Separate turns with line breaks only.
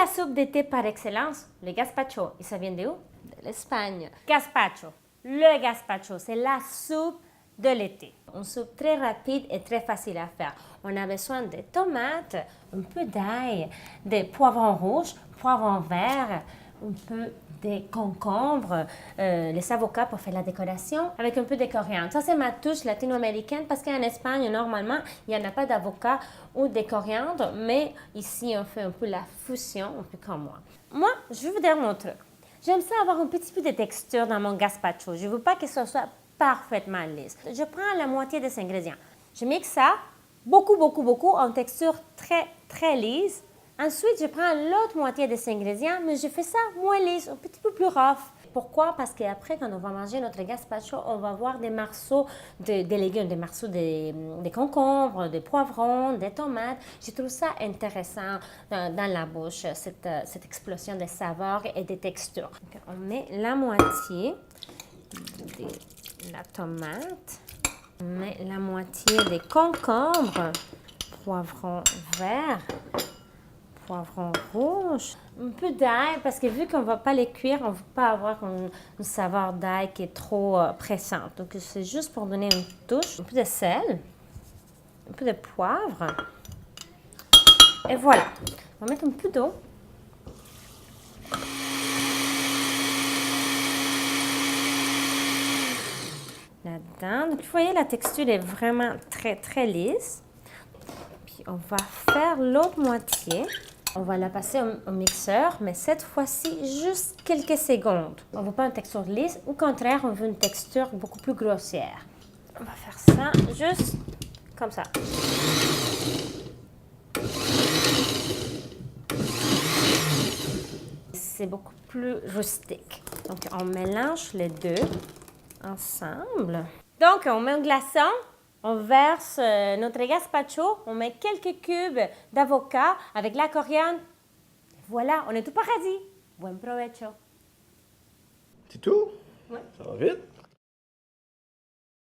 la soupe d'été par excellence? Le gazpacho. Et ça vient de où? De l'Espagne. Gazpacho. Le gazpacho, c'est la soupe de l'été. Une soupe très rapide et très facile à faire. On a besoin de tomates, un peu d'ail, des poivrons rouges, poivrons verts, un peu de concombres, les avocats pour faire la décoration, avec un peu de coriandre. Ça, c'est ma touche latino-américaine parce qu'en Espagne, normalement, il n'y en a pas d'avocat ou de coriandre, mais ici, on fait un peu la fusion, un peu comme moi. Moi, je vais vous dire mon truc. J'aime ça avoir un petit peu de texture dans mon gazpacho. Je ne veux pas que ce soit parfaitement lisse. Je prends la moitié des ingrédients. Je mixe ça beaucoup en texture très lisse. Ensuite, je prends l'autre moitié des ingrédients, mais je fais ça moins lisse, un petit peu plus rough. Pourquoi? Parce qu'après, quand on va manger notre gazpacho, on va avoir des morceaux de légumes, des morceaux de concombres, des poivrons, des tomates. Je trouve ça intéressant dans la bouche, cette explosion de saveurs et de textures. Donc, on met la moitié de la tomate, on met la moitié des concombres, poivrons verts, poivron rouge, un peu d'ail parce que vu qu'on ne va pas les cuire, on ne veut pas avoir une saveur d'ail qui est trop pressante. Donc c'est juste pour donner une touche, un peu de sel, un peu de poivre. Et voilà, on va mettre un peu d'eau. Là-dedans. Donc vous voyez, la texture est vraiment très lisse. Puis on va faire l'autre moitié. On va la passer au mixeur, mais cette fois-ci, juste quelques secondes. On ne veut pas une texture lisse, au contraire, on veut une texture beaucoup plus grossière. On va faire ça juste comme ça. C'est beaucoup plus rustique. Donc, on mélange les deux ensemble. Donc, on met un glaçon. On verse notre gazpacho, on met quelques cubes d'avocat avec la coriandre. Voilà, on est au paradis. Buen provecho.
C'est tout?
Oui.
Ça va vite?